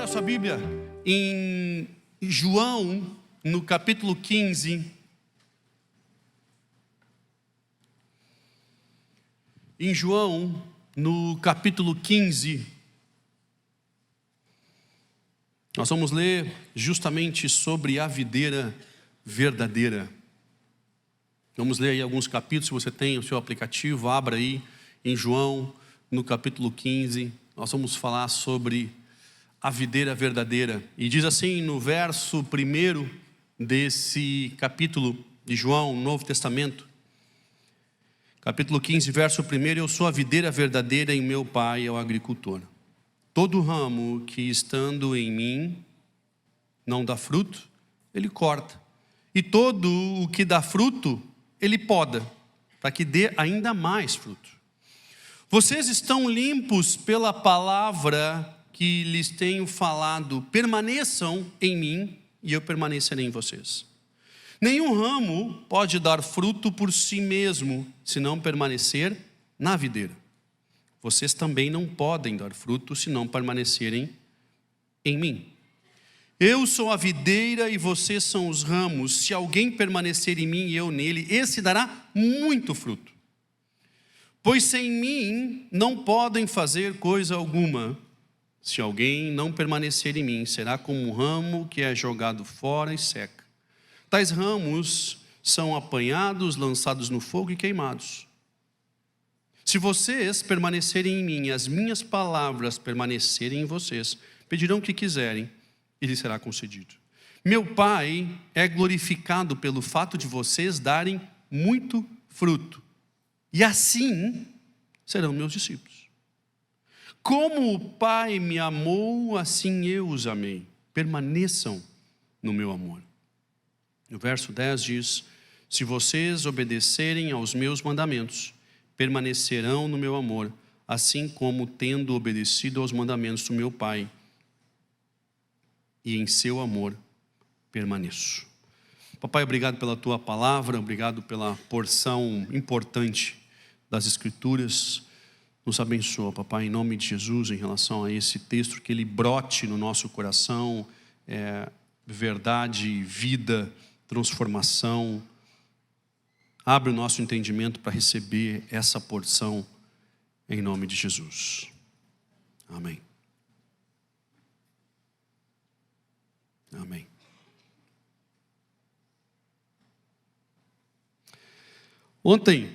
a sua Bíblia em João, no capítulo 15. Em João, no capítulo 15, nós vamos ler justamente sobre a videira verdadeira. Vamos ler aí alguns capítulos. Se você tem o seu aplicativo, abra aí em João, no capítulo 15. Nós vamos falar sobre a videira verdadeira. E diz assim no verso 1 desse capítulo de João, no Novo Testamento. Capítulo 15, verso 1. Eu sou a videira verdadeira e meu pai é o agricultor. Todo ramo que estando em mim não dá fruto, ele corta. E todo o que dá fruto, ele poda, para que dê ainda mais fruto. Vocês estão limpos pela palavra que lhes tenho falado. Permaneçam em mim e eu permanecerei em vocês. Nenhum ramo pode dar fruto por si mesmo, se não permanecer na videira. Vocês também não podem dar fruto, se não permanecerem em mim. Eu sou a videira e vocês são os ramos. Se alguém permanecer em mim e eu nele, esse dará muito fruto. Pois sem mim não podem fazer coisa alguma. Se alguém não permanecer em mim, será como um ramo que é jogado fora e seca. Tais ramos são apanhados, lançados no fogo e queimados. Se vocês permanecerem em mim e as minhas palavras permanecerem em vocês, pedirão o que quiserem e lhes será concedido. Meu Pai é glorificado pelo fato de vocês darem muito fruto. E assim serão meus discípulos. Como o Pai me amou, assim eu os amei. Permaneçam no meu amor. No verso 10 diz: se vocês obedecerem aos meus mandamentos, permanecerão no meu amor, assim como tendo obedecido aos mandamentos do meu Pai, e em seu amor permaneço. Papai, obrigado pela tua palavra, obrigado pela porção importante das Escrituras. Nos abençoa, papai, em nome de Jesus, em relação a esse texto, que ele brote no nosso coração, verdade, vida, transformação. Abre o nosso entendimento para receber essa porção, em nome de Jesus. Amém. Amém. Ontem,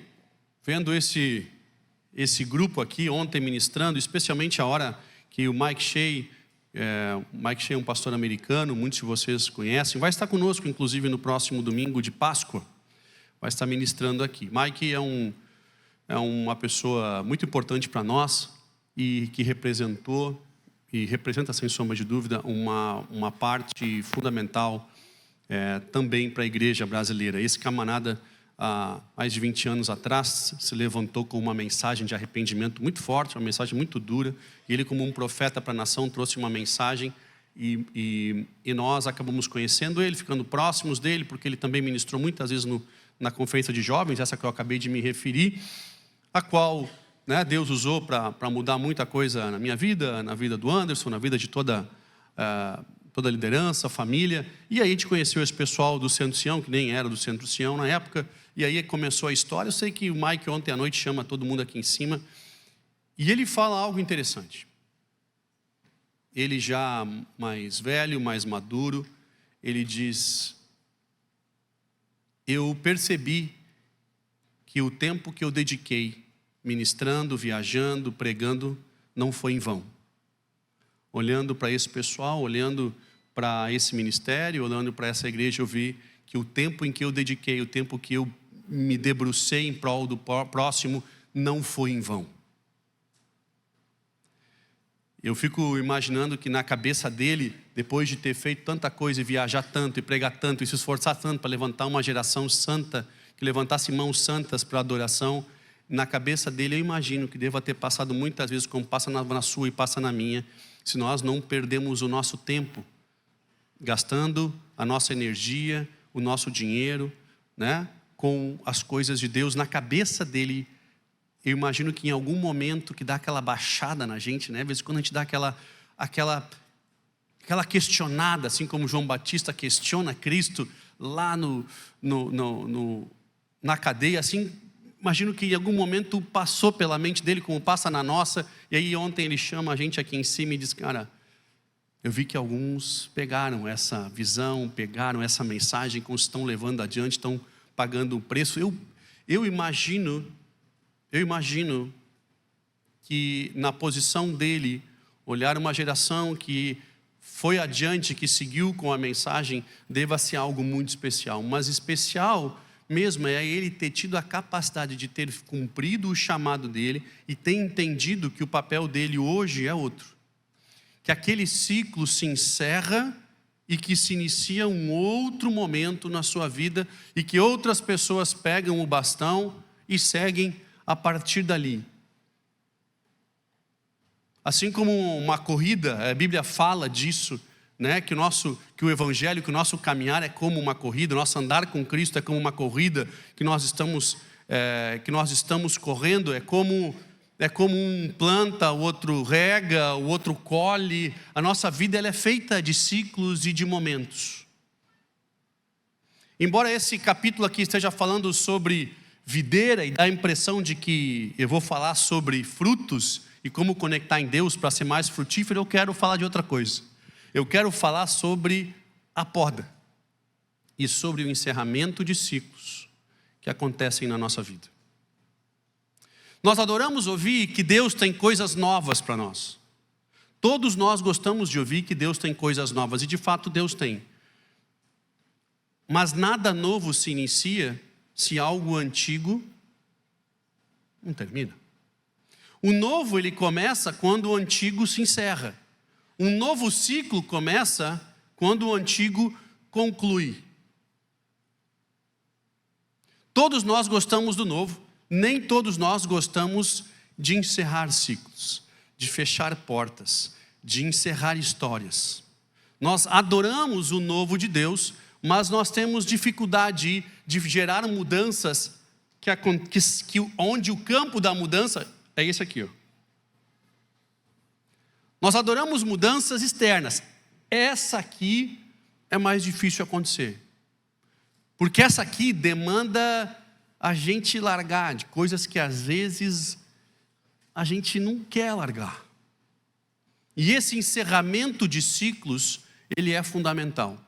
vendo esse grupo aqui, ontem ministrando, especialmente a hora que o Mike Shea é um pastor americano, muitos de vocês conhecem, vai estar conosco, inclusive, no próximo domingo de Páscoa, vai estar ministrando aqui. Mike é uma pessoa muito importante para nós e que representou e representa, sem sombra de dúvida, uma parte fundamental também para a igreja brasileira. Esse camarada, há mais de 20 anos atrás, se levantou com uma mensagem de arrependimento muito forte, uma mensagem muito dura, e ele, como um profeta para a nação, trouxe uma mensagem, e nós acabamos conhecendo ele, ficando próximos dele, porque ele também ministrou muitas vezes na conferência de jovens, essa que eu acabei de me referir, a qual Deus usou para mudar muita coisa na minha vida, na vida do Anderson, na vida de toda a liderança, a família. E aí a gente conheceu esse pessoal do Centro Sião, que nem era do Centro Sião na época, e aí começou a história. Eu sei que o Mike ontem à noite chama todo mundo aqui em cima, e ele fala algo interessante. Ele já mais velho, mais maduro, ele diz: eu percebi que o tempo que eu dediquei ministrando, viajando, pregando, não foi em vão. Olhando para esse pessoal, olhando para esse ministério, olhando para essa igreja, eu vi que o tempo em que eu dediquei, o tempo que eu me debrucei em prol do próximo, não foi em vão. Eu fico imaginando que na cabeça dele, depois de ter feito tanta coisa e viajar tanto e pregar tanto e se esforçar tanto para levantar uma geração santa, que levantasse mãos santas para adoração, na cabeça dele eu imagino que deva ter passado muitas vezes, como passa na sua e passa na minha, se nós não perdemos o nosso tempo, gastando a nossa energia, o nosso dinheiro, com as coisas de Deus. Na cabeça dele, eu imagino que em algum momento que dá aquela baixada na gente, às vezes quando a gente dá aquela aquela questionada, assim como João Batista questiona Cristo lá na cadeia, assim, imagino que em algum momento passou pela mente dele, como passa na nossa, e aí ontem ele chama a gente aqui em cima e diz, cara, eu vi que alguns pegaram essa visão, pegaram essa mensagem, como estão levando adiante, estão pagando um preço. Eu imagino que na posição dele, olhar uma geração que foi adiante, que seguiu com a mensagem, deva ser algo muito especial. Mas especial mesmo é ele ter tido a capacidade de ter cumprido o chamado dele e ter entendido que o papel dele hoje é outro. Que aquele ciclo se encerra e que se inicia um outro momento na sua vida e que outras pessoas pegam o bastão e seguem a partir dali. Assim como uma corrida, a Bíblia fala disso, né? Que o Evangelho, que o nosso caminhar é como uma corrida, o nosso andar com Cristo é como uma corrida, que nós estamos correndo, é como um planta, o outro rega, o outro colhe. A nossa vida ela é feita de ciclos e de momentos. Embora esse capítulo aqui esteja falando sobre videira e dá a impressão de que eu vou falar sobre frutos e como conectar em Deus para ser mais frutífero, eu quero falar de outra coisa. Eu quero falar sobre a poda e sobre o encerramento de ciclos que acontecem na nossa vida. Nós adoramos ouvir que Deus tem coisas novas para nós. Todos nós gostamos de ouvir que Deus tem coisas novas, e de fato Deus tem. Mas nada novo se inicia se algo antigo não termina. O novo ele começa quando o antigo se encerra. Um novo ciclo começa quando o antigo conclui. Todos nós gostamos do novo. Nem todos nós gostamos de encerrar ciclos, de fechar portas, de encerrar histórias. Nós adoramos o novo de Deus, mas nós temos dificuldade de gerar mudanças onde o campo da mudança é esse aqui. Nós adoramos mudanças externas. Essa aqui é mais difícil acontecer. Porque essa aqui demanda a gente largar de coisas que às vezes a gente não quer largar. E esse encerramento de ciclos, ele é fundamental.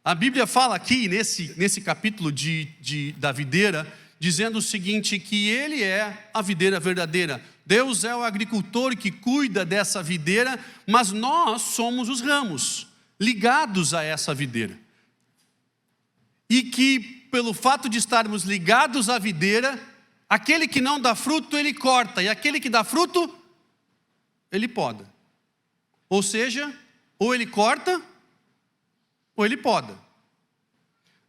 A Bíblia fala aqui, nesse capítulo da videira, dizendo o seguinte, que ele é a videira verdadeira. Deus é o agricultor que cuida dessa videira, mas nós somos os ramos, ligados a essa videira. E que, pelo fato de estarmos ligados à videira, aquele que não dá fruto, ele corta, e aquele que dá fruto, ele poda. Ou seja, ou ele corta, ou ele poda.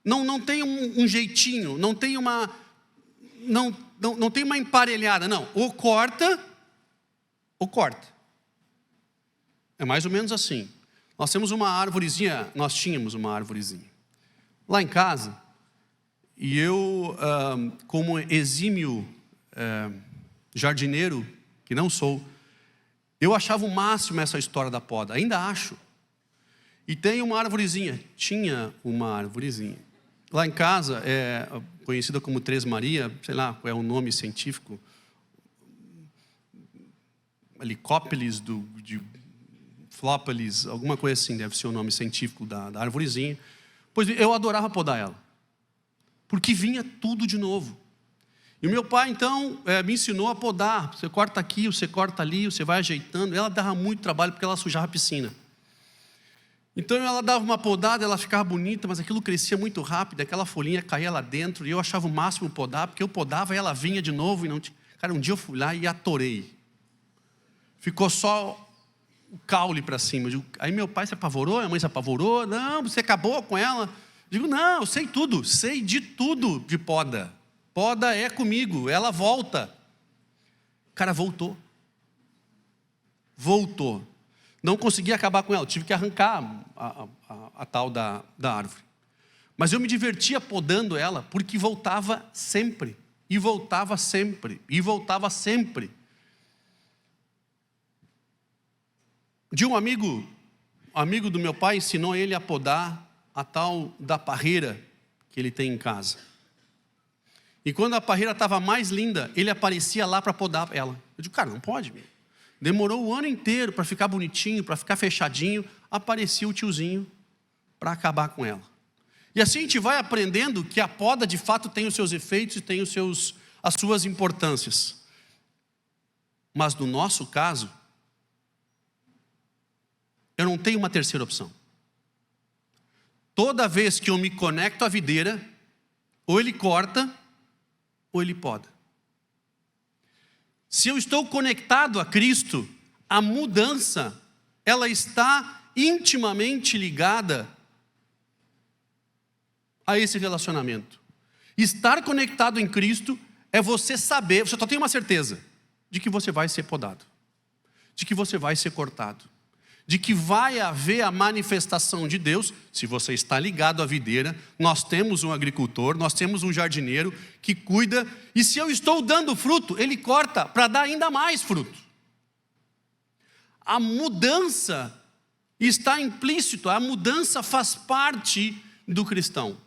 Não tem um jeitinho, não tem uma emparelhada, não. Ou corta, ou corta. É mais ou menos assim. Nós tínhamos uma árvorezinha lá em casa, e eu, como exímio jardineiro, que não sou, eu achava o máximo essa história da poda, ainda acho. E tinha uma arvorezinha. Lá em casa, é conhecida como Três Maria, sei lá qual é o nome científico, Helicópelis de Flópolis, alguma coisa assim, deve ser o nome científico da arvorezinha. Pois eu adorava podar ela, porque vinha tudo de novo. E o meu pai, então, me ensinou a podar. Você corta aqui, você corta ali, você vai ajeitando. Ela dava muito trabalho, porque ela sujava a piscina. Então, ela dava uma podada, ela ficava bonita, mas aquilo crescia muito rápido, aquela folhinha caía lá dentro, e eu achava o máximo podar, porque eu podava e ela vinha de novo. Cara, um dia eu fui lá e atorei. Ficou só o caule para cima. Aí meu pai se apavorou, minha mãe se apavorou. Não, você acabou com ela. Digo, não, eu sei tudo, sei de tudo de poda. Poda é comigo, ela volta. Cara, voltou. Não consegui acabar com ela, tive que arrancar a tal da árvore. Mas eu me divertia podando ela, porque voltava sempre. E voltava sempre. E voltava sempre. De um amigo do meu pai ensinou ele a podar a tal da parreira que ele tem em casa. E quando a parreira estava mais linda, ele aparecia lá para podar ela. Eu digo, cara, não pode, meu. Demorou o ano inteiro para ficar bonitinho, para ficar fechadinho, aparecia o tiozinho para acabar com ela. E assim a gente vai aprendendo que a poda de fato tem os seus efeitos e tem as suas importâncias. Mas no nosso caso, eu não tenho uma terceira opção. Toda vez que eu me conecto à videira, ou ele corta, ou ele poda. Se eu estou conectado a Cristo, a mudança, ela está intimamente ligada a esse relacionamento. Estar conectado em Cristo é você saber, você só tem uma certeza, de que você vai ser podado, de que você vai ser cortado, de que vai haver a manifestação de Deus. Se você está ligado à videira, nós temos um agricultor, nós temos um jardineiro que cuida, e se eu estou dando fruto, ele corta para dar ainda mais fruto. A mudança está implícito, a mudança faz parte do cristão.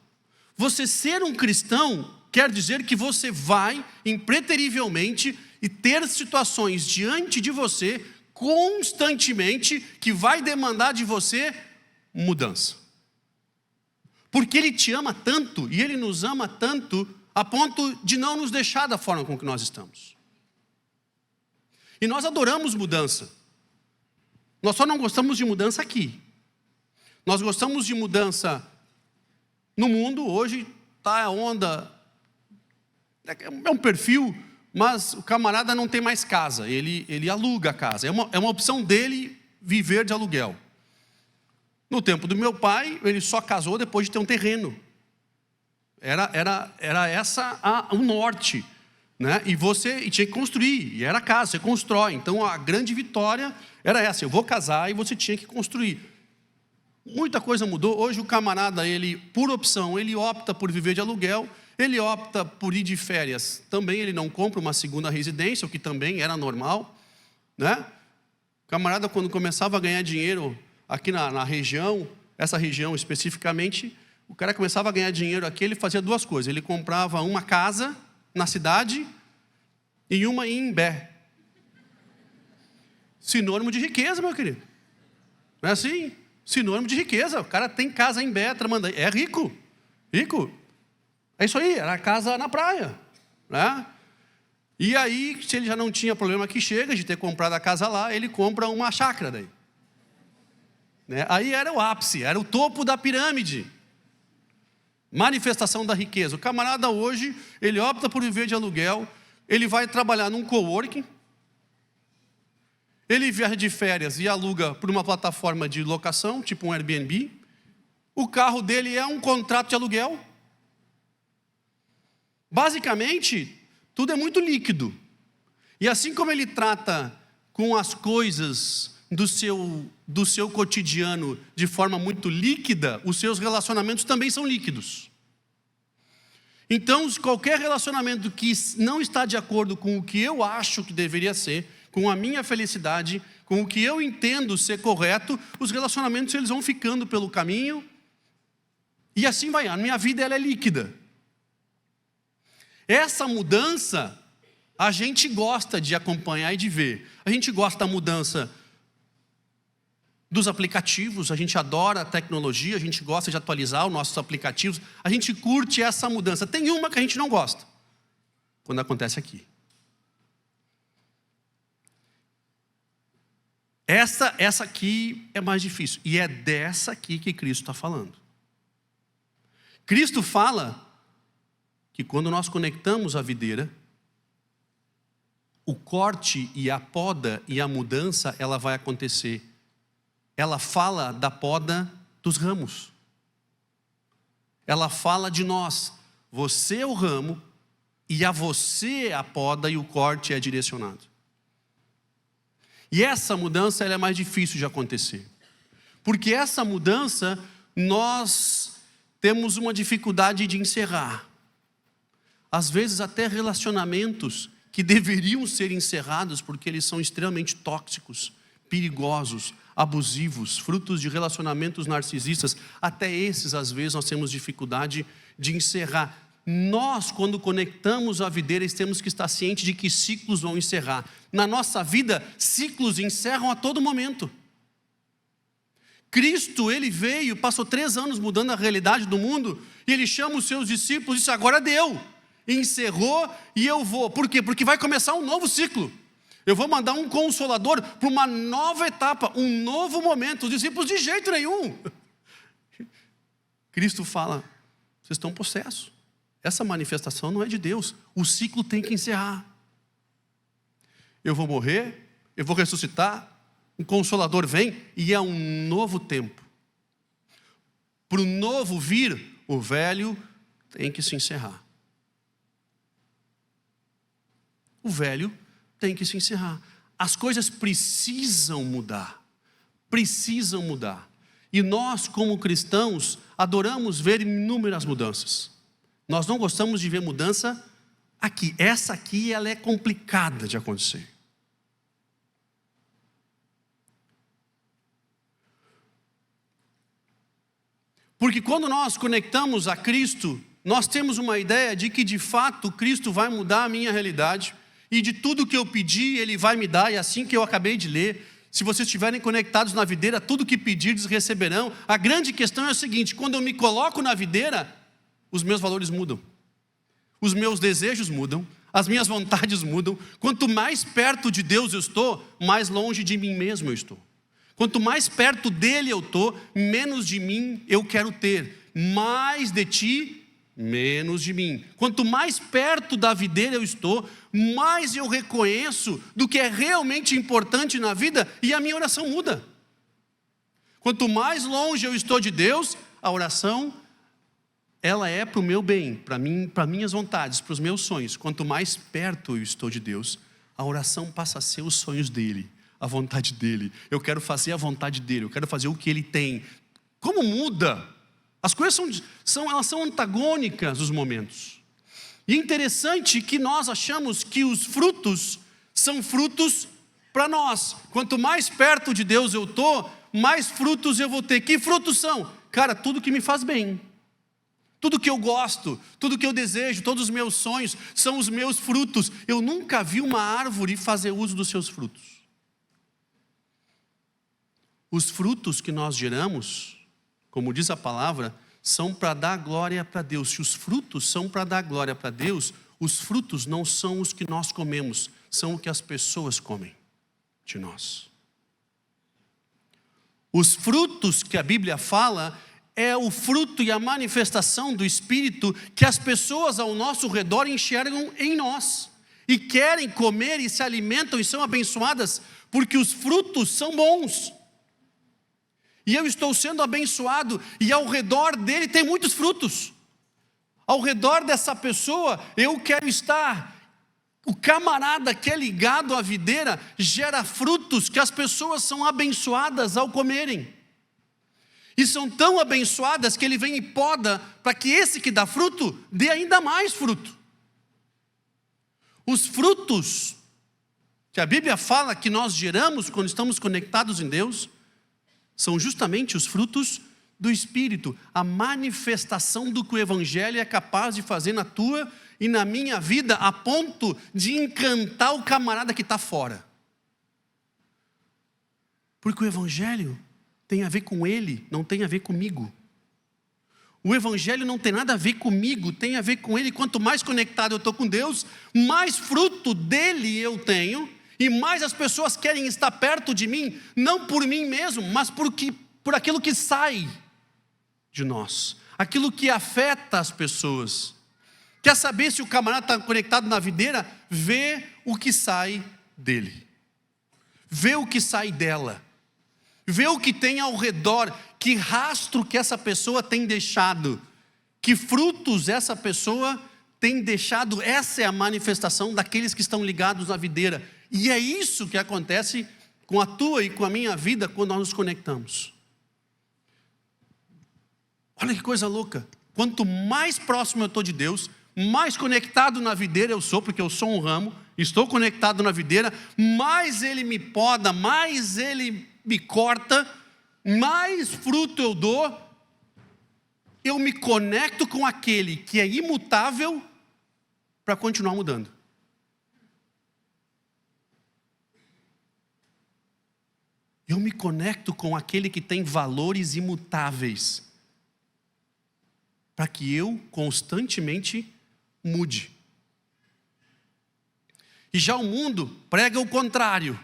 Você ser um cristão quer dizer que você vai impreterivelmente e ter situações diante de você constantemente que vai demandar de você mudança. Porque Ele te ama tanto e Ele nos ama tanto a ponto de não nos deixar da forma com que nós estamos. E nós adoramos mudança. Nós só não gostamos de mudança aqui. Nós gostamos de mudança no mundo. Hoje está a onda, é um perfil, mas o camarada não tem mais casa, ele aluga a casa. É uma opção dele viver de aluguel. No tempo do meu pai, ele só casou depois de ter um terreno. Era essa o norte, né? E tinha que construir, e era casa, você constrói. Então a grande vitória era essa: eu vou casar e você tinha que construir. Muita coisa mudou. Hoje o camarada, ele, por opção, ele opta por viver de aluguel. Ele opta por ir de férias. Também ele não compra uma segunda residência, o que também era normal, né? O camarada, quando começava a ganhar dinheiro aqui na região, essa região especificamente, o cara começava a ganhar dinheiro aqui, ele fazia duas coisas. Ele comprava uma casa na cidade e uma em Imbé. Sinônimo de riqueza, meu querido. Não é assim? Sinônimo de riqueza. O cara tem casa em Imbé, Tramandaí. É rico. Rico. É isso aí, era a casa na praia, né? E aí, se ele já não tinha problema que chega de ter comprado a casa lá, ele compra uma chácara daí, né? Aí era o ápice, era o topo da pirâmide. Manifestação da riqueza. O camarada hoje, ele opta por viver de aluguel, ele vai trabalhar num coworking, ele viaja de férias e aluga por uma plataforma de locação, tipo um Airbnb. O carro dele é um contrato de aluguel. Basicamente, tudo é muito líquido. E assim como ele trata com as coisas do seu cotidiano de forma muito líquida, os seus relacionamentos também são líquidos. Então, qualquer relacionamento que não está de acordo com o que eu acho que deveria ser, com a minha felicidade, com o que eu entendo ser correto, os relacionamentos eles vão ficando pelo caminho. E assim vai. A minha vida ela é líquida. Essa mudança, a gente gosta de acompanhar e de ver. A gente gosta da mudança dos aplicativos, a gente adora a tecnologia, a gente gosta de atualizar os nossos aplicativos, a gente curte essa mudança. Tem uma que a gente não gosta, quando acontece aqui. Essa aqui é mais difícil, e é dessa aqui que Cristo está falando. Cristo fala que quando nós conectamos a videira, o corte e a poda e a mudança, ela vai acontecer. Ela fala da poda dos ramos. Ela fala de nós. Você é o ramo e a você a poda e o corte é direcionado. E essa mudança ela é mais difícil de acontecer. Porque essa mudança nós temos uma dificuldade de encerrar. Às vezes até relacionamentos que deveriam ser encerrados porque eles são extremamente tóxicos, perigosos, abusivos, frutos de relacionamentos narcisistas. Até esses, às vezes, nós temos dificuldade de encerrar. Nós, quando conectamos a videira, temos que estar cientes de que ciclos vão encerrar. Na nossa vida, ciclos encerram a todo momento. Cristo, ele veio, passou 3 anos mudando a realidade do mundo, e ele chama os seus discípulos e disse: agora deu, encerrou e eu vou. Por quê? Porque vai começar um novo ciclo. Eu vou mandar um consolador para uma nova etapa, um novo momento. Os discípulos, de jeito nenhum. Cristo fala: vocês estão possessos. Essa manifestação não é de Deus. O ciclo tem que encerrar. Eu vou morrer, eu vou ressuscitar, um consolador vem e é um novo tempo. Para o novo vir, o velho tem que se encerrar. O velho tem que se encerrar. As coisas precisam mudar. Precisam mudar. E nós, como cristãos, adoramos ver inúmeras mudanças. Nós não gostamos de ver mudança aqui. Essa aqui, ela é complicada de acontecer. Porque quando nós conectamos a Cristo, nós temos uma ideia de que de fato Cristo vai mudar a minha realidade, e de tudo que eu pedi Ele vai me dar, e assim que eu acabei de ler, se vocês estiverem conectados na videira, tudo que pedirdes receberão. A grande questão é o seguinte: quando eu me coloco na videira, os meus valores mudam, os meus desejos mudam, as minhas vontades mudam. Quanto mais perto de Deus eu estou, mais longe de mim mesmo eu estou. Quanto mais perto dele eu estou, menos de mim eu quero ter. Mais de ti, menos de mim. Quanto mais perto da videira eu estou, mais eu reconheço do que é realmente importante na vida, e a minha oração muda. Quanto mais longe eu estou de Deus, a oração, ela é para o meu bem, para mim, para minhas vontades, para os meus sonhos. Quanto mais perto eu estou de Deus, a oração passa a ser os sonhos dele, a vontade dele. Eu quero fazer a vontade dele, eu quero fazer o que ele tem. Como muda? As coisas elas são antagônicas nos momentos. E é interessante que nós achamos que os frutos são frutos para nós. Quanto mais perto de Deus eu estou, mais frutos eu vou ter. Que frutos são? Cara, tudo que me faz bem. Tudo que eu gosto, tudo que eu desejo, todos os meus sonhos são os meus frutos. Eu nunca vi uma árvore fazer uso dos seus frutos. Os frutos que nós geramos, como diz a palavra, são para dar glória para Deus. Se os frutos são para dar glória para Deus, os frutos não são os que nós comemos, são o que as pessoas comem de nós. Os frutos que a Bíblia fala é o fruto e a manifestação do Espírito que as pessoas ao nosso redor enxergam em nós. E querem comer e se alimentam e são abençoadas, porque os frutos são bons. E eu estou sendo abençoado, e ao redor dele tem muitos frutos. Ao redor dessa pessoa, eu quero estar. O camarada que é ligado à videira gera frutos que as pessoas são abençoadas ao comerem. E são tão abençoadas que ele vem e poda para que esse que dá fruto dê ainda mais fruto. Os frutos que a Bíblia fala que nós geramos quando estamos conectados em Deus são justamente os frutos do Espírito, a manifestação do que o Evangelho é capaz de fazer na tua e na minha vida, a ponto de encantar o camarada que está fora. Porque o Evangelho tem a ver com ele, não tem a ver comigo. O Evangelho não tem nada a ver comigo, tem a ver com ele. Quanto mais conectado eu estou com Deus, mais fruto dele eu tenho, e mais as pessoas querem estar perto de mim, não por mim mesmo, mas por aquilo que sai de nós, aquilo que afeta as pessoas. Quer saber se o camarada está conectado na videira? Vê o que sai dele, vê o que sai dela, vê o que tem ao redor, que rastro que essa pessoa tem deixado, que frutos essa pessoa tem deixado. Essa é a manifestação daqueles que estão ligados na videira. E é isso que acontece com a tua e com a minha vida quando nós nos conectamos. Olha que coisa louca. Quanto mais próximo eu estou de Deus, mais conectado na videira eu sou, porque eu sou um ramo, estou conectado na videira, mais ele me poda, mais ele me corta, mais fruto eu dou. Eu me conecto com aquele que é imutável para continuar mudando. Eu me conecto com aquele que tem valores imutáveis, para que eu constantemente mude. E já o mundo prega o contrário.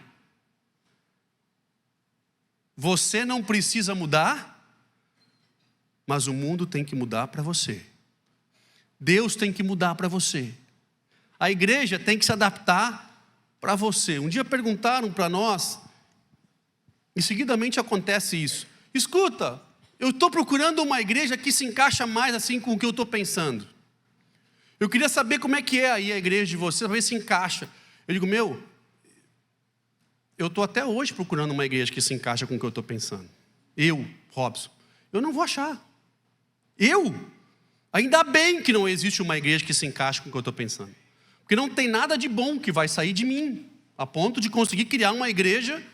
Você não precisa mudar, mas o mundo tem que mudar para você. Deus tem que mudar para você. A igreja tem que se adaptar para você. Um dia perguntaram para nós, e seguidamente acontece isso. Escuta, eu estou procurando uma igreja que se encaixa mais assim com o que eu estou pensando. Eu queria saber como é que é aí a igreja de vocês, para ver se encaixa. Eu digo, eu estou até hoje procurando uma igreja que se encaixa com o que eu estou pensando. Eu, Robson, eu não vou achar. Ainda bem que não existe uma igreja que se encaixe com o que eu estou pensando. Porque não tem nada de bom que vai sair de mim, a ponto de conseguir criar uma igreja.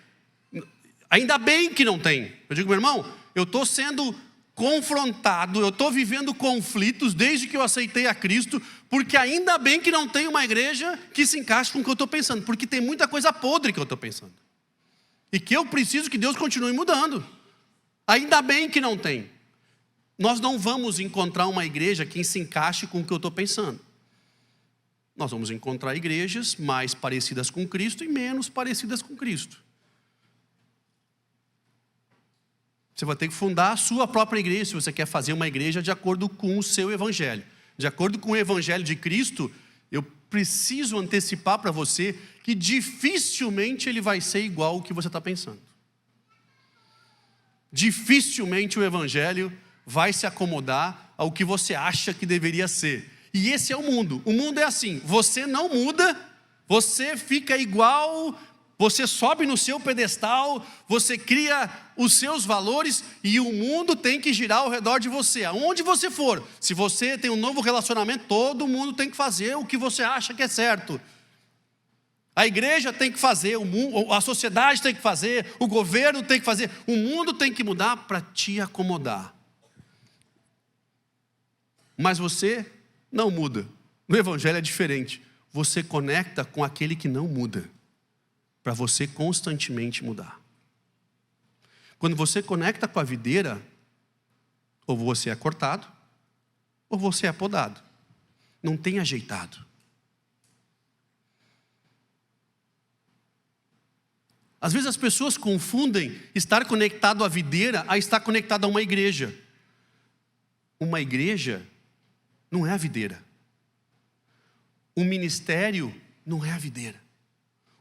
Ainda bem que não tem. Eu digo, meu irmão, eu estou sendo confrontado, eu estou vivendo conflitos desde que eu aceitei a Cristo, porque ainda bem que não tem uma igreja que se encaixe com o que eu estou pensando, porque tem muita coisa podre que eu estou pensando. E que eu preciso que Deus continue mudando. Ainda bem que não tem. Nós não vamos encontrar uma igreja que se encaixe com o que eu estou pensando. Nós vamos encontrar igrejas mais parecidas com Cristo e menos parecidas com Cristo. Você vai ter que fundar a sua própria igreja, se você quer fazer uma igreja de acordo com o seu evangelho. De acordo com o evangelho de Cristo, eu preciso antecipar para você que dificilmente ele vai ser igual ao que você está pensando. Dificilmente o evangelho vai se acomodar ao que você acha que deveria ser. E esse é o mundo. O mundo é assim, você não muda, você fica igual. Você sobe no seu pedestal, você cria os seus valores e o mundo tem que girar ao redor de você. Aonde você for, se você tem um novo relacionamento, todo mundo tem que fazer o que você acha que é certo. A igreja tem que fazer, a sociedade tem que fazer, o governo tem que fazer, o mundo tem que mudar para te acomodar. Mas você não muda. No evangelho é diferente. Você conecta com aquele que não muda, para você constantemente mudar. Quando você conecta com a videira, ou você é cortado, ou você é podado. Não tem ajeitado. Às vezes as pessoas confundem estar conectado à videira a estar conectado a uma igreja. Uma igreja não é a videira. Um ministério não é a videira.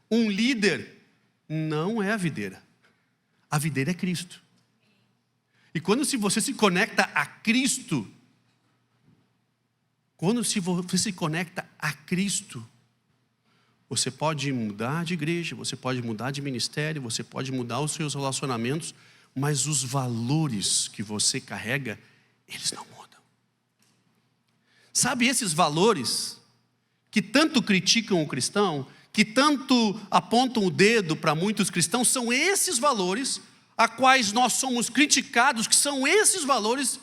Um líder não é a videira. A videira é Cristo. E quando você se conecta a Cristo, você pode mudar de igreja, você pode mudar de ministério, você pode mudar os seus relacionamentos, mas os valores que você carrega, eles não mudam. Sabe esses valores que tanto criticam o cristão, que tanto apontam o dedo para muitos cristãos, são esses valores a quais nós somos criticados, que são esses valores,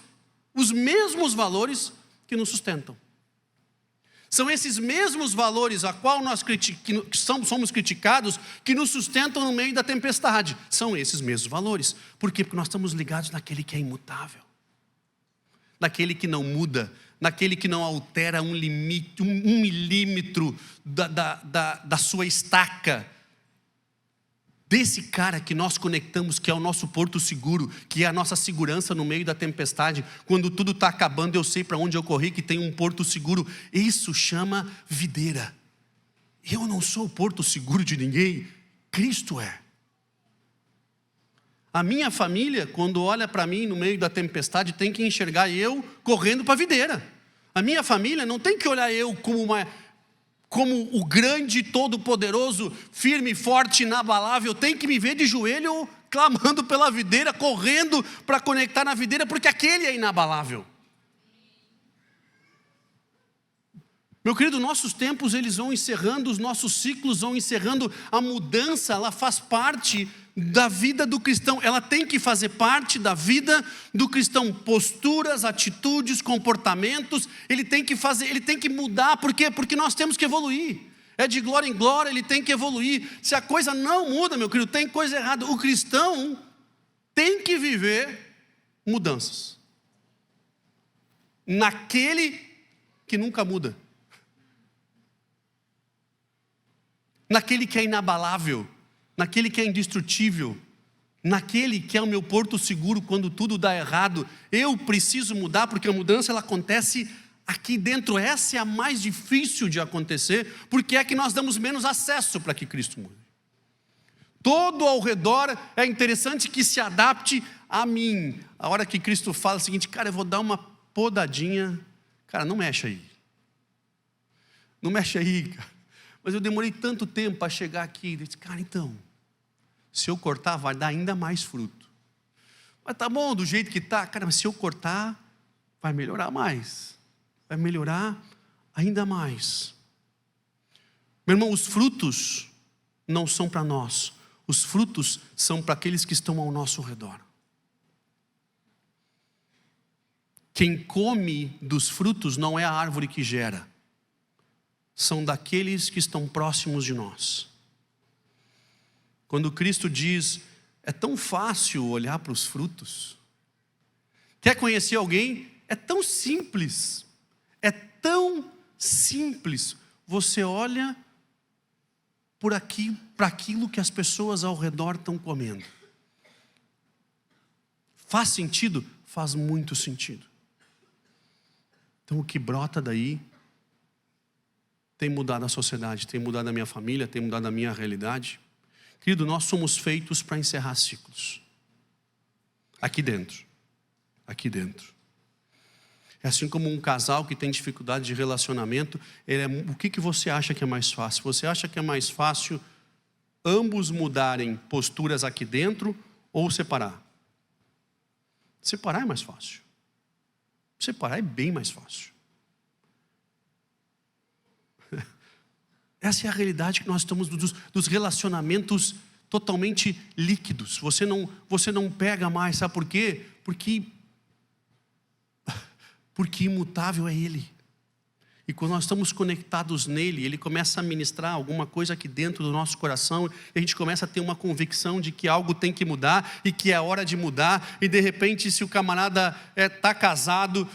os mesmos valores que nos sustentam. São esses mesmos valores a qual nós somos criticados, que nos sustentam no meio da tempestade. São esses mesmos valores. Por quê? Porque nós estamos ligados naquele que é imutável, naquele que não muda, naquele que não altera um milímetro da sua estaca. Desse cara que nós conectamos, que é o nosso porto seguro, que é a nossa segurança no meio da tempestade. Quando tudo está acabando, eu sei para onde eu corri, que tem um porto seguro. Isso chama videira. Eu não sou o porto seguro de ninguém, Cristo é. A minha família, quando olha para mim no meio da tempestade, tem que enxergar eu correndo para a videira. A minha família não tem que olhar eu como o grande, todo-poderoso, firme, forte, inabalável. Tem que me ver de joelho, clamando pela videira, correndo para conectar na videira, porque aquele é inabalável. Meu querido, nossos tempos eles vão encerrando, os nossos ciclos vão encerrando, a mudança ela faz parte da vida do cristão, ela tem que fazer parte da vida do cristão, posturas, atitudes, comportamentos, ele tem que fazer, ele tem que mudar, por quê? Porque nós temos que evoluir, é de glória em glória, ele tem que evoluir, se a coisa não muda, meu querido, tem coisa errada, o cristão tem que viver mudanças, naquele que nunca muda, naquele que é inabalável, naquele que é indestrutível, naquele que é o meu porto seguro quando tudo dá errado. Eu preciso mudar, porque a mudança ela acontece aqui dentro. Essa é a mais difícil de acontecer, porque é que nós damos menos acesso para que Cristo mude. Todo ao redor é interessante que se adapte a mim. A hora que Cristo fala o seguinte: cara, eu vou dar uma podadinha, cara, não mexe aí. Não mexe aí, cara. Mas eu demorei tanto tempo para chegar aqui. Eu disse, cara, então, se eu cortar vai dar ainda mais fruto. Mas tá bom, do jeito que tá, cara, mas se eu cortar, vai melhorar mais. Vai melhorar ainda mais. Meu irmão, os frutos não são para nós. Os frutos são para aqueles que estão ao nosso redor. Quem come dos frutos não é a árvore que gera. São daqueles que estão próximos de nós. Quando Cristo diz, é tão fácil olhar para os frutos. Quer conhecer alguém? É tão simples. É tão simples. Você olha para aquilo que as pessoas ao redor estão comendo. Faz sentido? Faz muito sentido. Então o que brota daí tem mudado a sociedade, tem mudado a minha família, tem mudado a minha realidade. Querido, nós somos feitos para encerrar ciclos. Aqui dentro. Aqui dentro. É assim como um casal que tem dificuldade de relacionamento, o que você acha que é mais fácil? Você acha que é mais fácil ambos mudarem posturas aqui dentro ou separar? Separar é mais fácil. Separar é bem mais fácil. Essa é a realidade que nós estamos dos relacionamentos totalmente líquidos. Você não pega mais, sabe por quê? Porque imutável é Ele. E quando nós estamos conectados nele, Ele começa a ministrar alguma coisa aqui dentro do nosso coração, e a gente começa a ter uma convicção de que algo tem que mudar, e que é hora de mudar, e de repente se o camarada está casado,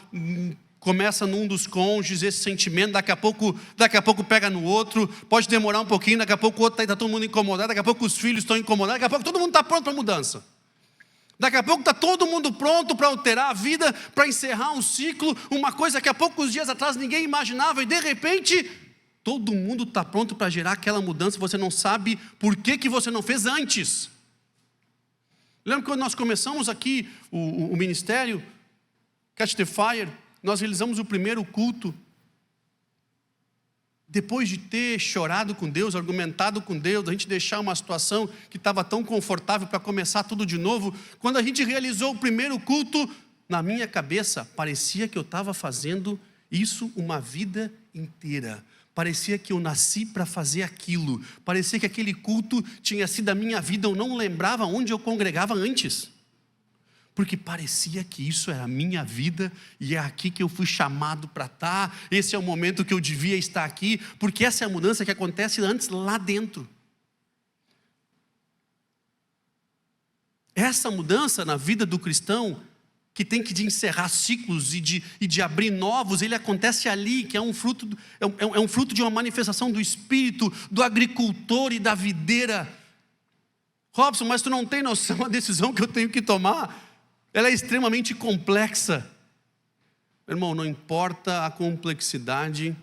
começa num dos cônjuges esse sentimento, daqui a pouco pega no outro, pode demorar um pouquinho, daqui a pouco o outro está todo mundo incomodado, daqui a pouco os filhos estão incomodados, daqui a pouco todo mundo está pronto para a mudança. Daqui a pouco está todo mundo pronto para alterar a vida, para encerrar um ciclo, uma coisa que há poucos dias atrás ninguém imaginava, e de repente todo mundo está pronto para gerar aquela mudança, você não sabe por que você não fez antes. Lembra quando nós começamos aqui o ministério, Catch the Fire, nós realizamos o primeiro culto, depois de ter chorado com Deus, argumentado com Deus, a gente deixar uma situação que estava tão confortável para começar tudo de novo, quando a gente realizou o primeiro culto, na minha cabeça, parecia que eu estava fazendo isso uma vida inteira. Parecia que eu nasci para fazer aquilo. Parecia que aquele culto tinha sido a minha vida, eu não lembrava onde eu congregava antes. Porque parecia que isso era a minha vida, e é aqui que eu fui chamado para estar, esse é o momento que eu devia estar aqui, porque essa é a mudança que acontece antes lá dentro. Essa mudança na vida do cristão, que tem que encerrar ciclos e de abrir novos, ele acontece ali, que é um fruto de uma manifestação do Espírito, do agricultor e da videira. Robson, mas tu não tem noção da decisão que eu tenho que tomar? Ela é extremamente complexa. Meu irmão, não importa a complexidade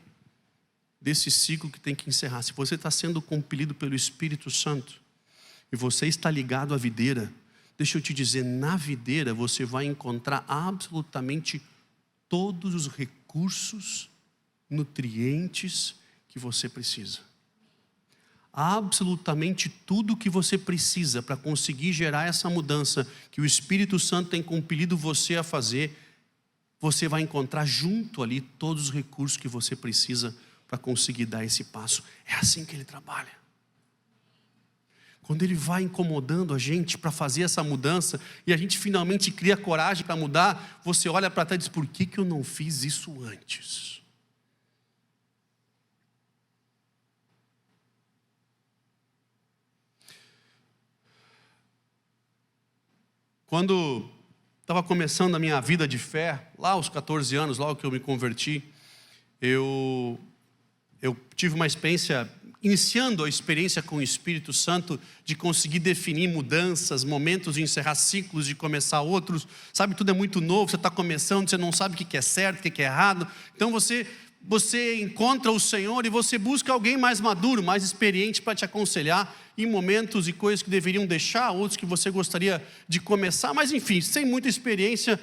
desse ciclo que tem que encerrar. Se você está sendo compelido pelo Espírito Santo e você está ligado à videira, deixa eu te dizer, na videira você vai encontrar absolutamente todos os recursos, nutrientes que você precisa. Absolutamente tudo que você precisa para conseguir gerar essa mudança que o Espírito Santo tem compelido você a fazer, você vai encontrar junto ali todos os recursos que você precisa para conseguir dar esse passo. É assim que Ele trabalha. Quando Ele vai incomodando a gente para fazer essa mudança, e a gente finalmente cria coragem para mudar, você olha para trás e diz, por que eu não fiz isso antes? Quando estava começando a minha vida de fé, lá aos 14 anos, logo que eu me converti, eu tive uma experiência, iniciando a experiência com o Espírito Santo, de conseguir definir mudanças, momentos de encerrar ciclos, de começar outros. Sabe, tudo é muito novo, você está começando, você não sabe o que é certo, o que é errado. Então você encontra o Senhor e você busca alguém mais maduro, mais experiente para te aconselhar em momentos e coisas que deveriam deixar, outros que você gostaria de começar. Mas enfim, sem muita experiência,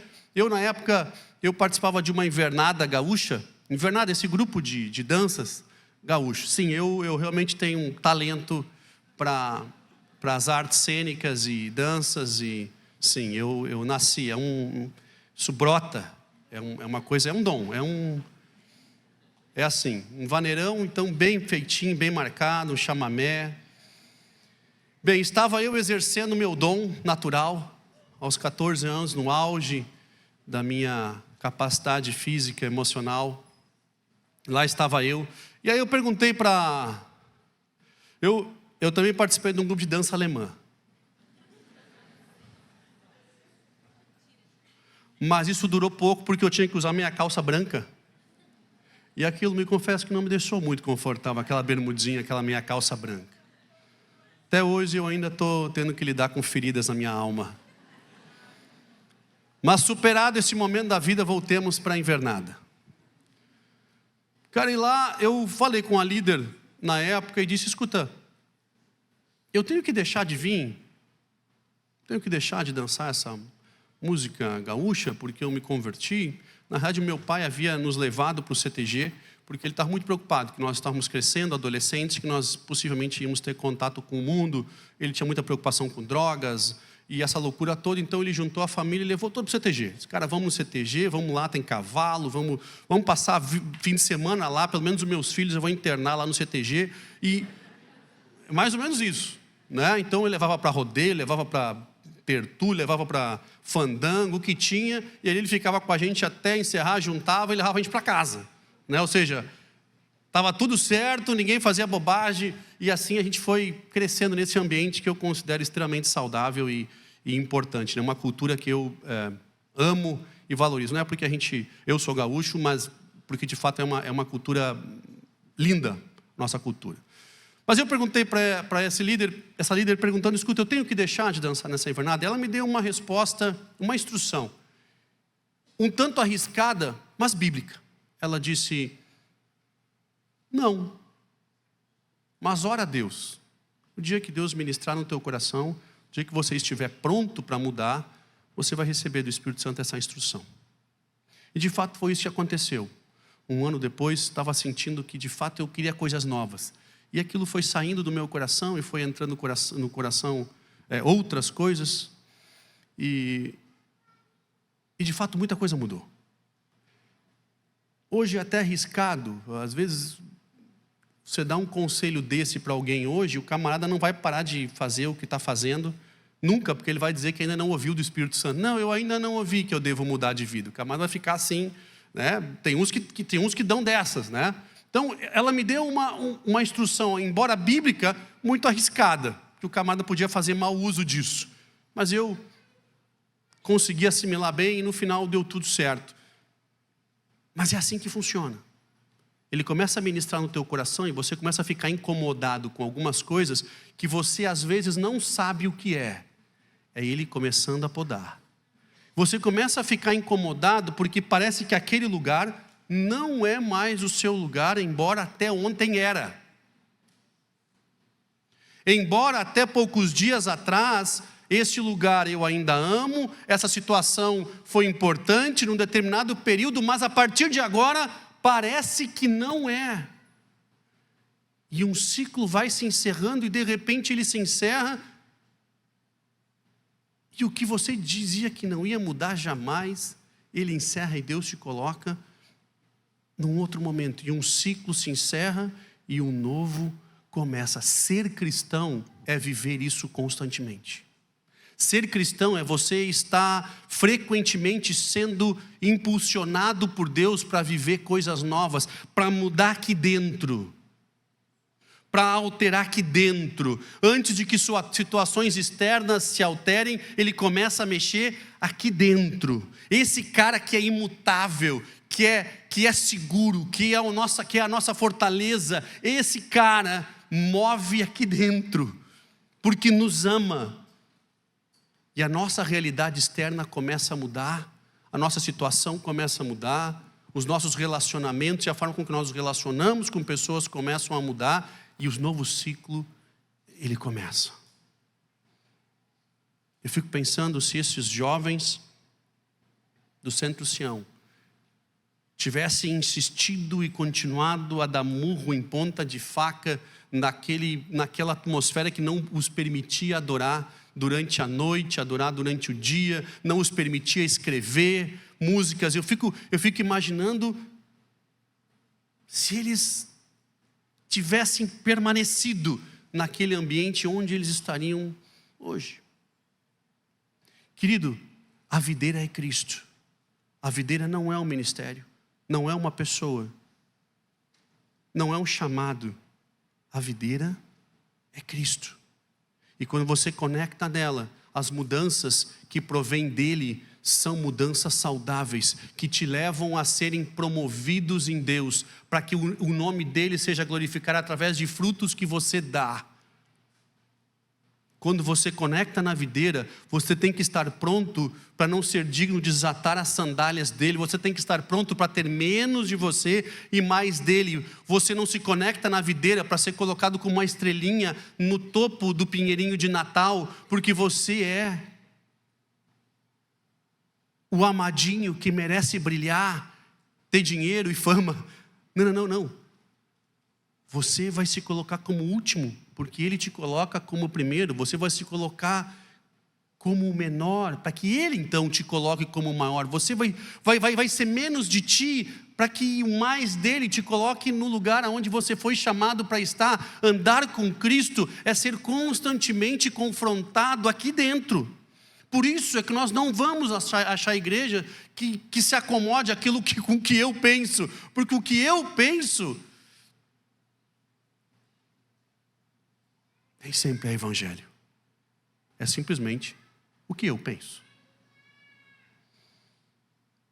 na época, eu participava de uma invernada gaúcha. Invernada, esse grupo de danças gaúcho. Sim, eu realmente tenho um talento para as artes cênicas e danças. E sim, eu nasci, isso brota, é uma coisa, é um dom, é assim, um vaneirão, então bem feitinho, bem marcado, um chamamé. Bem, estava eu exercendo meu dom natural, aos 14 anos, no auge da minha capacidade física, emocional. Lá estava eu. E aí eu perguntei para... Eu também participei de um grupo de dança alemã. Mas isso durou pouco, porque eu tinha que usar minha calça branca. E aquilo, me confesso que não me deixou muito confortável, aquela bermudinha, aquela minha calça branca. Até hoje eu ainda estou tendo que lidar com feridas na minha alma. Mas superado esse momento da vida, voltemos para a invernada. Cara, e lá eu falei com a líder na época e disse, escuta, eu tenho que deixar de vir, tenho que deixar de dançar essa música gaúcha, porque eu me converti. Na verdade, meu pai havia nos levado para o CTG, porque ele estava muito preocupado, que nós estávamos crescendo, adolescentes, que nós possivelmente íamos ter contato com o mundo. Ele tinha muita preocupação com drogas e essa loucura toda. Então ele juntou a família e levou todo para o CTG. Disse, cara, vamos no CTG, vamos lá, tem cavalo, vamos passar fim de semana lá, pelo menos os meus filhos eu vou internar lá no CTG. E mais ou menos isso, né? Então ele levava para rodeio, levava para pertu, levava para fandango, o que tinha, e aí ele ficava com a gente até encerrar, juntava e levava a gente para casa, né? Ou seja, estava tudo certo, ninguém fazia bobagem, e assim a gente foi crescendo nesse ambiente que eu considero extremamente saudável e importante, né? Uma cultura que eu amo e valorizo. Não é porque eu sou gaúcho, mas porque de fato é uma cultura linda, nossa cultura. Mas eu perguntei para essa líder perguntando, escuta, eu tenho que deixar de dançar nessa invernada? Ela me deu uma resposta, uma instrução, um tanto arriscada, mas bíblica. Ela disse, não, mas ora a Deus. O dia que Deus ministrar no teu coração, o dia que você estiver pronto para mudar, você vai receber do Espírito Santo essa instrução. E de fato foi isso que aconteceu. Um ano depois, estava sentindo que de fato eu queria coisas novas. E aquilo foi saindo do meu coração e foi entrando no coração outras coisas. E de fato muita coisa mudou. Hoje é até arriscado, às vezes você dá um conselho desse para alguém hoje, o camarada não vai parar de fazer o que está fazendo, nunca, porque ele vai dizer que ainda não ouviu do Espírito Santo. Não, eu ainda não ouvi que eu devo mudar de vida. O camarada vai ficar assim, né? Tem uns que dão dessas, né? Então, ela me deu uma instrução, embora bíblica, muito arriscada, que o camarada podia fazer mau uso disso. Mas eu consegui assimilar bem e no final deu tudo certo. Mas é assim que funciona. Ele começa a ministrar no teu coração e você começa a ficar incomodado com algumas coisas que você às vezes não sabe o que é. É ele começando a podar. Você começa a ficar incomodado porque parece que aquele lugar não é mais o seu lugar, embora até ontem era. Embora até poucos dias atrás, este lugar eu ainda amo, essa situação foi importante num determinado período, mas a partir de agora, parece que não é. E um ciclo vai se encerrando e de repente ele se encerra. E o que você dizia que não ia mudar jamais, ele encerra e Deus te coloca num outro momento. E um ciclo se encerra e um novo começa. Ser cristão é viver isso constantemente. Ser cristão é você estar frequentemente sendo impulsionado por Deus para viver coisas novas, para mudar aqui dentro, para alterar aqui dentro. Antes de que suas situações externas se alterem, ele começa a mexer aqui dentro. Esse cara que é imutável, que é seguro, que é a nossa fortaleza, esse cara move aqui dentro, porque nos ama. E a nossa realidade externa começa a mudar, a nossa situação começa a mudar, os nossos relacionamentos e a forma com que nós nos relacionamos com pessoas começam a mudar, e o novo ciclo, ele começa. Eu fico pensando se esses jovens do Centro Sião tivessem insistido e continuado a dar murro em ponta de faca naquela atmosfera que não os permitia adorar durante a noite, adorar durante o dia, não os permitia escrever músicas. Eu fico imaginando se eles tivessem permanecido naquele ambiente onde eles estariam hoje. Querido, a videira é Cristo. A videira não é um ministério, não é uma pessoa, não é um chamado. A videira é Cristo. E quando você conecta nela, as mudanças que provêm dele são mudanças saudáveis, que te levam a serem promovidos em Deus, para que o nome dele seja glorificado através de frutos que você dá. Quando você conecta na videira, você tem que estar pronto para não ser digno de desatar as sandálias dele. Você tem que estar pronto para ter menos de você e mais dele. Você não se conecta na videira para ser colocado como uma estrelinha no topo do pinheirinho de Natal, porque você é o amadinho que merece brilhar, ter dinheiro e fama. Não. Você vai se colocar como último, porque ele te coloca como primeiro. Você vai se colocar como o menor, para que ele então te coloque como o maior. Você vai ser menos de ti, para que o mais dele te coloque no lugar onde você foi chamado para estar. Andar com Cristo é ser constantemente confrontado aqui dentro. Por isso é que nós não vamos achar igreja que se acomode aquilo com que eu penso, porque o que eu penso nem sempre é evangelho. É simplesmente o que eu penso.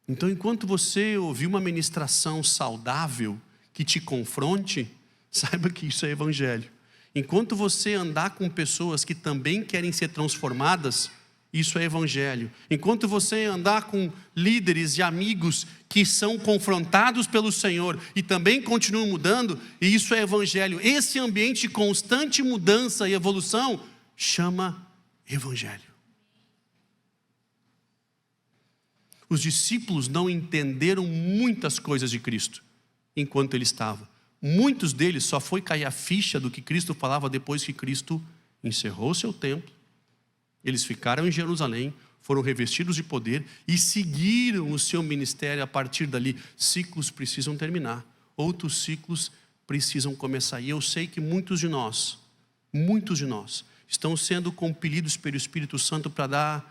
Então, enquanto você ouvir uma ministração saudável que te confronte, saiba que isso é evangelho. Enquanto você andar com pessoas que também querem ser transformadas, isso é evangelho. Enquanto você andar com líderes e amigos que são confrontados pelo Senhor e também continuam mudando, isso é evangelho. Esse ambiente de constante mudança e evolução chama evangelho. Os discípulos não entenderam muitas coisas de Cristo enquanto ele estava. Muitos deles só foi cair a ficha do que Cristo falava depois que Cristo encerrou seu templo. Eles ficaram em Jerusalém, foram revestidos de poder e seguiram o seu ministério a partir dali. Ciclos precisam terminar, outros ciclos precisam começar. E eu sei que muitos de nós estão sendo compelidos pelo Espírito Santo para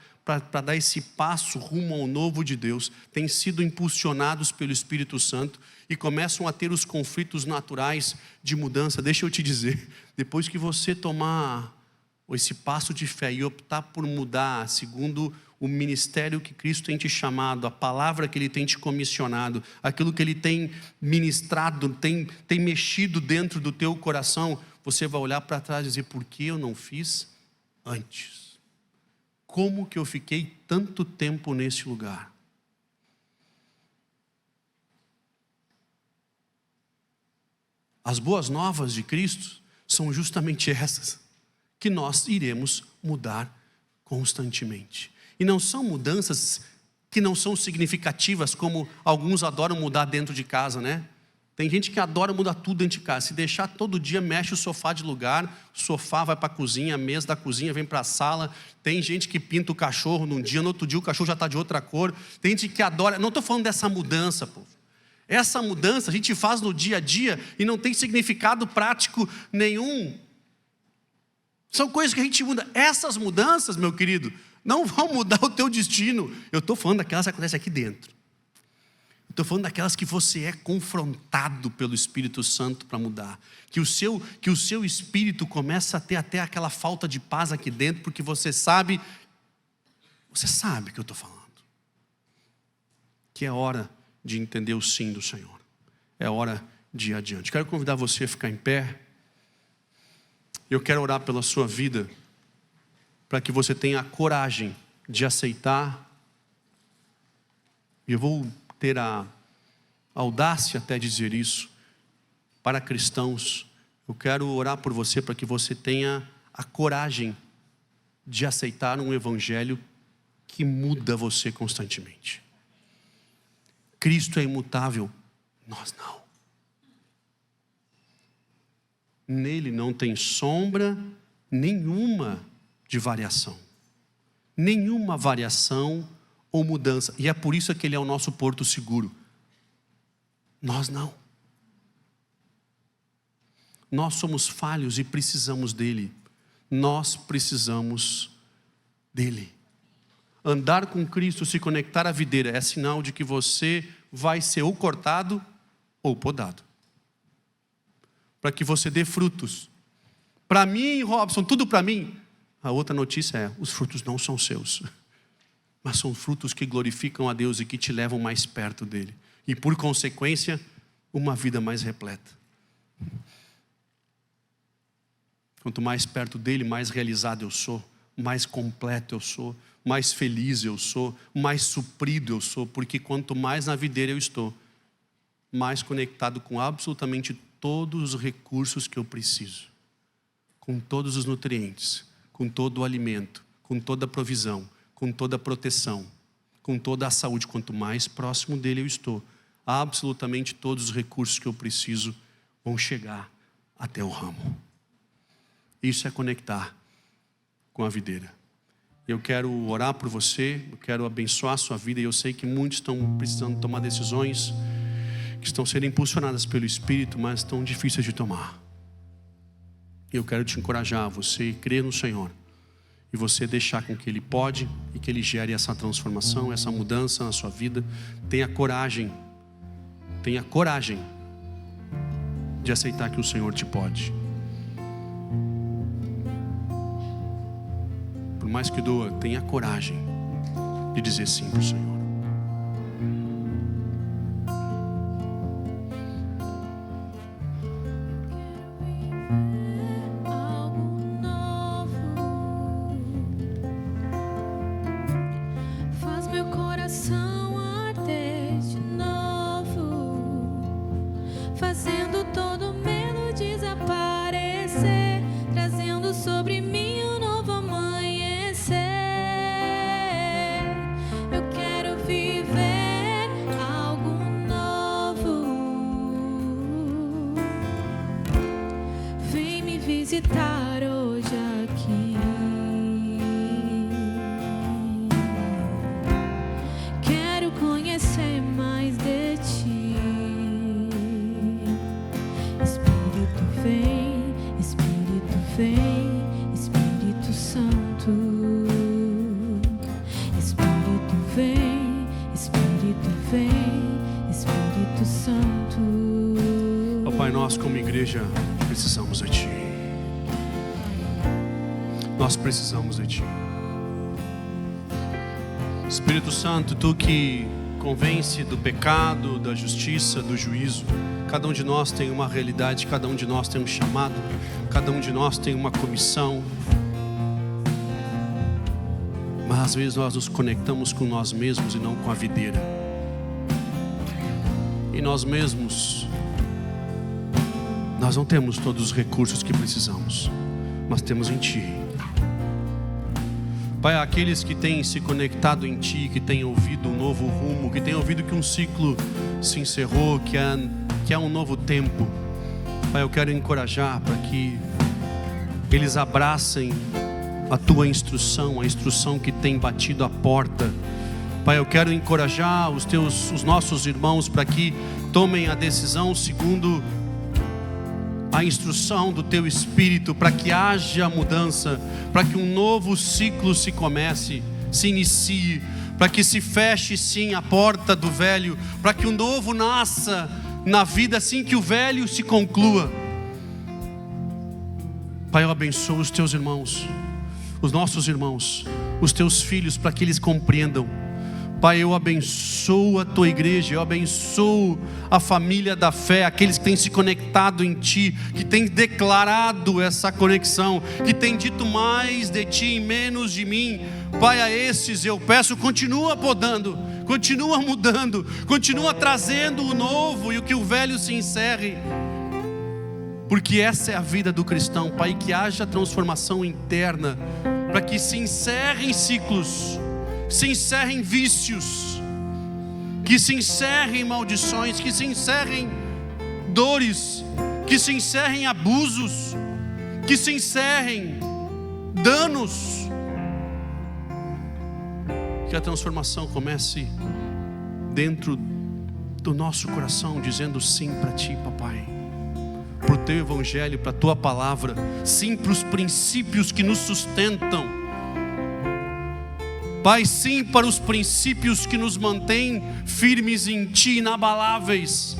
dar esse passo rumo ao novo de Deus, têm sido impulsionados pelo Espírito Santo e começam a ter os conflitos naturais de mudança. Deixa eu te dizer, depois que você tomar esse passo de fé e optar por mudar segundo o ministério que Cristo tem te chamado, a palavra que Ele tem te comissionado, aquilo que Ele tem ministrado, tem mexido dentro do teu coração, você vai olhar para trás e dizer: por que eu não fiz antes? Como que eu fiquei tanto tempo nesse lugar? As boas novas de Cristo são justamente essas, que nós iremos mudar constantemente. E não são mudanças que não são significativas, como alguns adoram mudar dentro de casa, né? Tem gente que adora mudar tudo dentro de casa. Se deixar todo dia, mexe o sofá de lugar, o sofá vai para a cozinha, a mesa da cozinha vem para a sala. Tem gente que pinta o cachorro num dia, no outro dia o cachorro já está de outra cor. Tem gente que adora, não estou falando dessa mudança, povo. Essa mudança a gente faz no dia a dia e não tem significado prático nenhum. São coisas que a gente muda. Essas mudanças, meu querido, não vão mudar o teu destino. Eu estou falando daquelas que acontecem aqui dentro. Estou falando daquelas que você é confrontado pelo Espírito Santo para mudar. Que o seu espírito começa a ter até aquela falta de paz aqui dentro, porque você sabe o que eu estou falando. Que é hora de entender o sim do Senhor. É hora de ir adiante. Quero convidar você a ficar em pé. Eu quero orar pela sua vida, para que você tenha a coragem de aceitar. E eu vou ter a audácia até dizer isso para cristãos. Eu quero orar por você para que você tenha a coragem de aceitar um evangelho que muda você constantemente. Cristo é imutável, nós não. Nele não tem sombra nenhuma de variação. Nenhuma variação ou mudança. E é por isso que ele é o nosso porto seguro. Nós não. Nós somos falhos e precisamos dele. Nós precisamos dele. Andar com Cristo, se conectar à videira, é sinal de que você vai ser ou cortado ou podado. Para que você dê frutos. Para mim, Robson, tudo para mim. A outra notícia é, os frutos não são seus. Mas são frutos que glorificam a Deus e que te levam mais perto dele. E por consequência, uma vida mais repleta. Quanto mais perto dele, mais realizado eu sou. Mais completo eu sou. Mais feliz eu sou. Mais suprido eu sou. Porque quanto mais na videira eu estou, mais conectado com absolutamente todos os recursos que eu preciso. Com todos os nutrientes. Com todo o alimento. Com toda a provisão. Com toda a proteção. Com toda a saúde. Quanto mais próximo dele eu estou, absolutamente todos os recursos que eu preciso vão chegar até o ramo. Isso é conectar com a videira. Eu quero orar por você, eu quero abençoar a sua vida, e eu sei que muitos estão precisando tomar decisões que estão sendo impulsionadas pelo Espírito, mas estão difíceis de tomar. Eu quero te encorajar a você crer no Senhor, e você deixar com que Ele pode, e que Ele gere essa transformação, essa mudança na sua vida. Tenha coragem de aceitar que o Senhor te pode. Por mais que doa, tenha coragem de dizer sim para o Senhor. Visitar hoje aqui. Quero conhecer mais de ti. Espírito vem, Espírito Santo. Espírito vem, Espírito Santo. Ó Pai, nós como igreja precisamos de ti. Nós precisamos de ti. Espírito Santo, tu que convence do pecado, da justiça, do juízo. Cada um de nós tem uma realidade, cada um de nós tem um chamado, cada um de nós tem uma comissão. Mas às vezes nós nos conectamos com nós mesmos e não com a videira. E nós mesmos, nós não temos todos os recursos que precisamos, mas temos em ti. Pai, aqueles que têm se conectado em ti, que têm ouvido um novo rumo, que têm ouvido que um ciclo se encerrou, que é um novo tempo. Pai, eu quero encorajar para que eles abracem a tua instrução, a instrução que tem batido a porta. Pai, eu quero encorajar os nossos irmãos para que tomem a decisão segundo a instrução do Teu Espírito, para que haja mudança, para que um novo ciclo se inicie, para que se feche sim a porta do velho, para que o novo nasça na vida assim que o velho se conclua. Pai, eu abençoo os Teus irmãos, os nossos irmãos, os Teus filhos, para que eles compreendam. Pai, eu abençoo a Tua igreja, eu abençoo a família da fé, aqueles que têm se conectado em Ti, que têm declarado essa conexão, que têm dito mais de Ti e menos de mim. Pai, a esses eu peço, continua podando, continua mudando, continua trazendo o novo, e o que o velho se encerre, porque essa é a vida do cristão. Pai, que haja transformação interna, para que se encerrem ciclos, se encerrem vícios, que se encerrem maldições, que se encerrem dores, que se encerrem abusos, que se encerrem danos. Que a transformação comece dentro do nosso coração, dizendo sim para Ti, papai, para o Teu Evangelho, para a Tua palavra, sim para os princípios que nos sustentam, Pai, sim para os princípios que nos mantêm firmes em Ti, inabaláveis.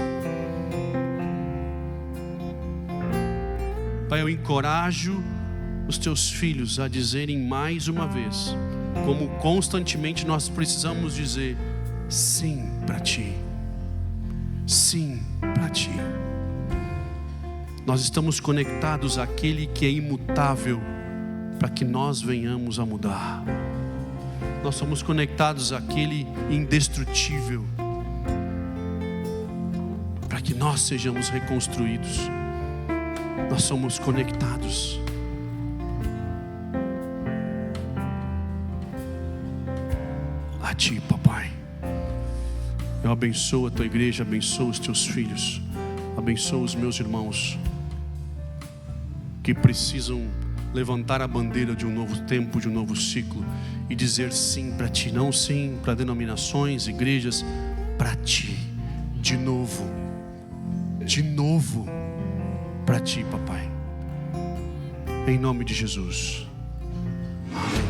Pai, eu encorajo os Teus filhos a dizerem mais uma vez, como constantemente nós precisamos dizer, sim para Ti, sim para Ti. Nós estamos conectados àquele que é imutável, para que nós venhamos a mudar. Nós somos conectados àquele indestrutível, para que nós sejamos reconstruídos. Nós somos conectados a Ti, papai. Eu abençoo a Tua igreja, abençoo os Teus filhos, abençoo os meus irmãos que precisam levantar a bandeira de um novo tempo, de um novo ciclo, e dizer sim para Ti, não sim para denominações, igrejas, para Ti, de novo para Ti, papai, em nome de Jesus, amém.